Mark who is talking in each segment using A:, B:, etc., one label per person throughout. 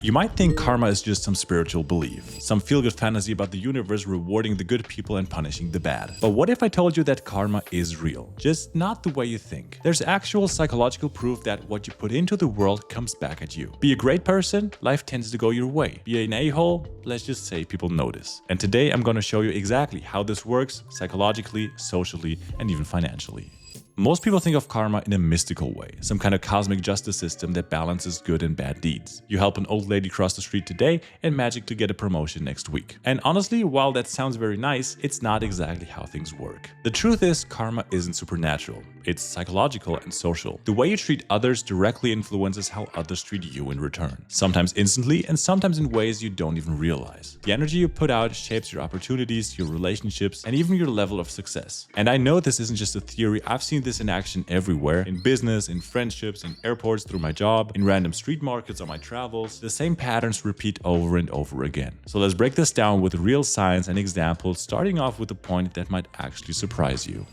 A: You might think karma is just some spiritual belief, some feel-good fantasy about the universe rewarding the good people and punishing the bad. But what if I told you that karma is real? Just not the way you think. There's actual psychological proof that what you put into the world comes back at you. Be a great person, life tends to go your way. Be an a-hole, let's just say people notice. And today I'm gonna show you exactly how this works psychologically, socially, and even financially. Most people think of karma in a mystical way, some kind of cosmic justice system that balances good and bad deeds. You help an old lady cross the street today and magic to get a promotion next week. And honestly, while that sounds very nice, it's not exactly how things work. The truth is, karma isn't supernatural. It's psychological and social. The way you treat others directly influences how others treat you in return. Sometimes instantly and sometimes in ways you don't even realize. The energy you put out shapes your opportunities, your relationships, and even your level of success. And I know this isn't just a theory, I've seen this in action everywhere, in business, in friendships, in airports through my job, in random street markets on my travels. The same patterns repeat over and over again. So let's break this down with real science and examples, starting off with a point that might actually surprise you.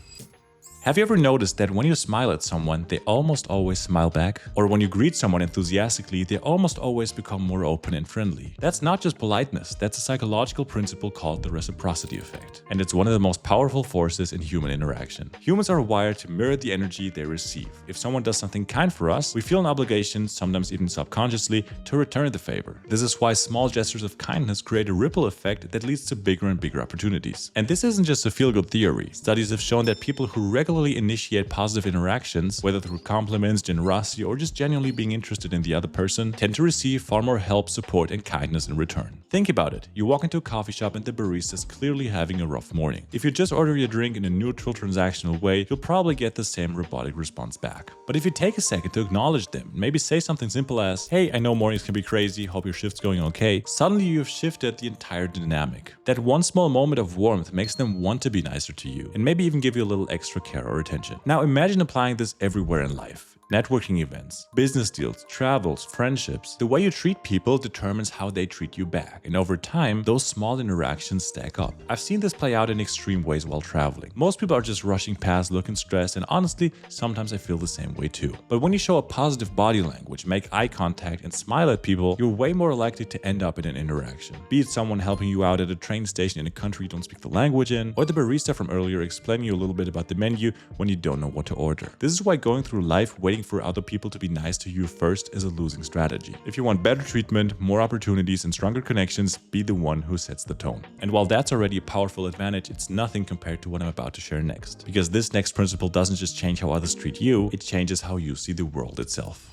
A: Have you ever noticed that when you smile at someone, they almost always smile back? Or when you greet someone enthusiastically, they almost always become more open and friendly? That's not just politeness, that's a psychological principle called the reciprocity effect. And it's one of the most powerful forces in human interaction. Humans are wired to mirror the energy they receive. If someone does something kind for us, we feel an obligation, sometimes even subconsciously, to return the favor. This is why small gestures of kindness create a ripple effect that leads to bigger and bigger opportunities. And this isn't just a feel-good theory. Studies have shown that people who regularly initiate positive interactions, whether through compliments, generosity, or just genuinely being interested in the other person, tend to receive far more help, support, and kindness in return. Think about it. You walk into a coffee shop and the barista is clearly having a rough morning. If you just order your drink in a neutral, transactional way, you'll probably get the same robotic response back. But if you take a second to acknowledge them, maybe say something simple as, "Hey, I know mornings can be crazy, hope your shift's going okay," suddenly you've shifted the entire dynamic. That one small moment of warmth makes them want to be nicer to you, and maybe even give you a little extra care or attention. Now imagine applying this everywhere in life. Networking events, business deals, travels, friendships. The way you treat people determines how they treat you back, and over time, those small interactions stack up. I've seen this play out in extreme ways while traveling. Most people are just rushing past, looking stressed, and honestly, sometimes I feel the same way too. But when you show a positive body language, make eye contact, and smile at people, you're way more likely to end up in an interaction. Be it someone helping you out at a train station in a country you don't speak the language in, or the barista from earlier explaining you a little bit about the menu when you don't know what to order. This is why going through life waiting for other people to be nice to you first is a losing strategy. If you want better treatment, more opportunities, and stronger connections, be the one who sets the tone. And while that's already a powerful advantage, it's nothing compared to what I'm about to share next. Because this next principle doesn't just change how others treat you, it changes how you see the world itself.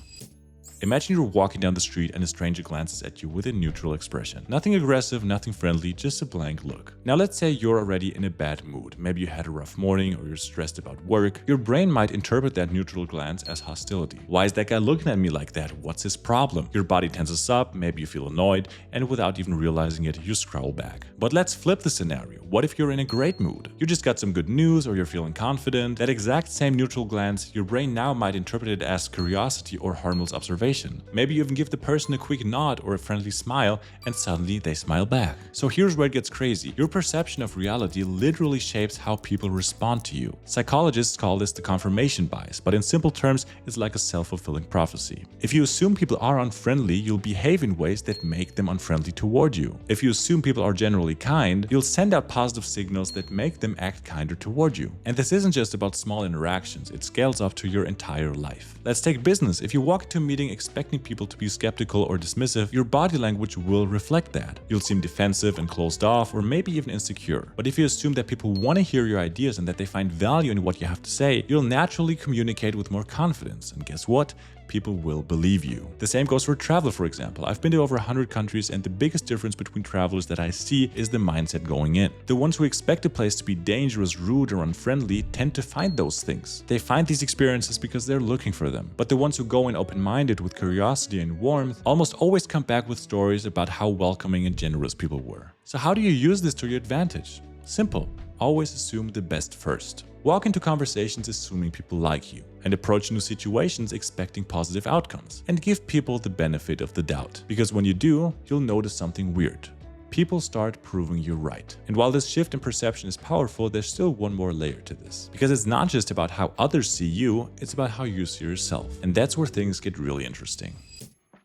A: Imagine you're walking down the street and a stranger glances at you with a neutral expression. Nothing aggressive, nothing friendly, just a blank look. Now let's say you're already in a bad mood. Maybe you had a rough morning or you're stressed about work. Your brain might interpret that neutral glance as hostility. Why is that guy looking at me like that? What's his problem? Your body tenses up, maybe you feel annoyed, and without even realizing it, you scroll back. But let's flip the scenario. What if you're in a great mood? You just got some good news or you're feeling confident. That exact same neutral glance, your brain now might interpret it as curiosity or harmless observation. Maybe you even give the person a quick nod or a friendly smile, and suddenly they smile back. So here's where it gets crazy. Your perception of reality literally shapes how people respond to you. Psychologists call this the confirmation bias, but in simple terms, it's like a self-fulfilling prophecy. If you assume people are unfriendly, you'll behave in ways that make them unfriendly toward you. If you assume people are generally kind, you'll send out positive signals that make them act kinder toward you. And this isn't just about small interactions, it scales up to your entire life. Let's take business. If you walk into a meeting expecting people to be skeptical or dismissive, your body language will reflect that. You'll seem defensive and closed off, or maybe even insecure. But if you assume that people want to hear your ideas and that they find value in what you have to say, you'll naturally communicate with more confidence. And guess what? People will believe you. The same goes for travel, for example. I've been to over 100 countries, and the biggest difference between travelers that I see is the mindset going in. The ones who expect a place to be dangerous, rude, or unfriendly tend to find those things. They find these experiences because they're looking for them. But the ones who go in open-minded with curiosity and warmth almost always come back with stories about how welcoming and generous people were. So how do you use this to your advantage? Simple. Always assume the best first. Walk into conversations assuming people like you, and approach new situations expecting positive outcomes, and give people the benefit of the doubt. Because when you do, you'll notice something weird. People start proving you right. And while this shift in perception is powerful, there's still one more layer to this. Because it's not just about how others see you, it's about how you see yourself. And that's where things get really interesting.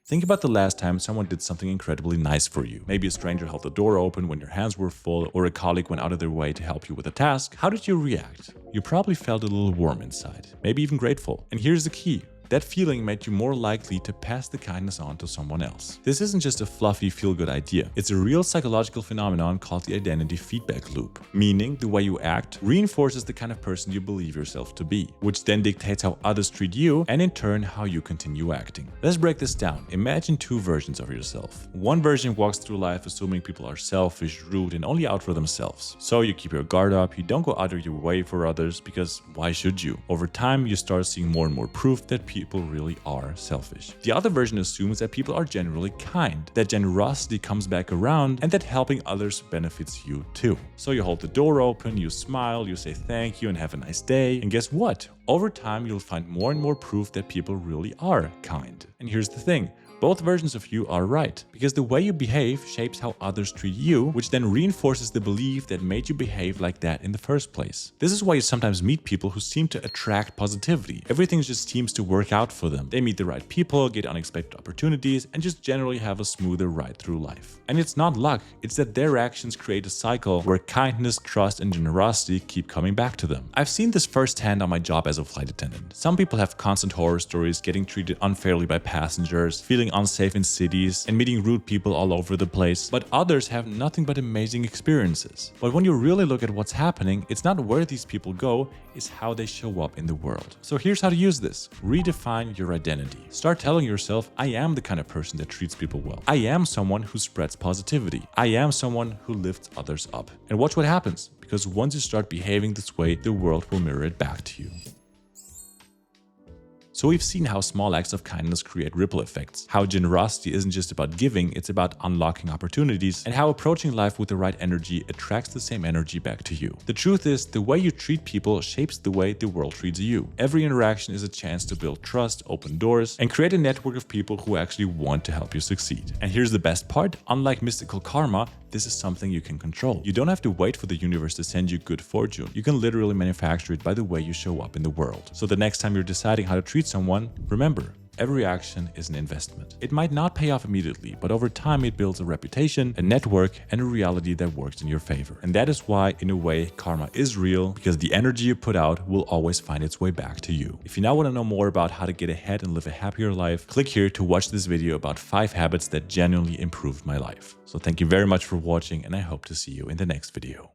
A: Think about the last time someone did something incredibly nice for you. Maybe a stranger held the door open when your hands were full, or a colleague went out of their way to help you with a task. How did you react? You probably felt a little warm inside, maybe even grateful. And here's the key. That feeling made you more likely to pass the kindness on to someone else. This isn't just a fluffy feel-good idea. It's a real psychological phenomenon called the identity feedback loop, meaning the way you act reinforces the kind of person you believe yourself to be, which then dictates how others treat you and in turn how you continue acting. Let's break this down. Imagine two versions of yourself. One version walks through life assuming people are selfish, rude, and only out for themselves. So you keep your guard up, you don't go out of your way for others because why should you? Over time, you start seeing more and more proof that people really are selfish. The other version assumes that people are generally kind, that generosity comes back around, and that helping others benefits you too. So you hold the door open, you smile, you say thank you and have a nice day, and guess what? Over time, you'll find more and more proof that people really are kind. And here's the thing. Both versions of you are right, because the way you behave shapes how others treat you, which then reinforces the belief that made you behave like that in the first place. This is why you sometimes meet people who seem to attract positivity. Everything just seems to work out for them. They meet the right people, get unexpected opportunities, and just generally have a smoother ride through life. And it's not luck, it's that their actions create a cycle where kindness, trust, and generosity keep coming back to them. I've seen this firsthand on my job as a flight attendant. Some people have constant horror stories, getting treated unfairly by passengers, feeling unsafe in cities, and meeting rude people all over the place, but others have nothing but amazing experiences. But when you really look at what's happening, it's not where these people go, it's how they show up in the world. So here's how to use this. Redefine your identity. Start telling yourself, I am the kind of person that treats people well. I am someone who spreads positivity. I am someone who lifts others up. And watch what happens, because once you start behaving this way, the world will mirror it back to you. So we've seen how small acts of kindness create ripple effects, how generosity isn't just about giving, it's about unlocking opportunities, and how approaching life with the right energy attracts the same energy back to you. The truth is, the way you treat people shapes the way the world treats you. Every interaction is a chance to build trust, open doors, and create a network of people who actually want to help you succeed. And here's the best part, unlike mystical karma, this is something you can control. You don't have to wait for the universe to send you good fortune. You can literally manufacture it by the way you show up in the world. So the next time you're deciding how to treat someone, remember, every action is an investment. It might not pay off immediately, but over time it builds a reputation, a network, and a reality that works in your favor. And that is why, in a way, karma is real, because the energy you put out will always find its way back to you. If you now want to know more about how to get ahead and live a happier life, click here to watch this video about 5 habits that genuinely improved my life. So thank you very much for watching, and I hope to see you in the next video.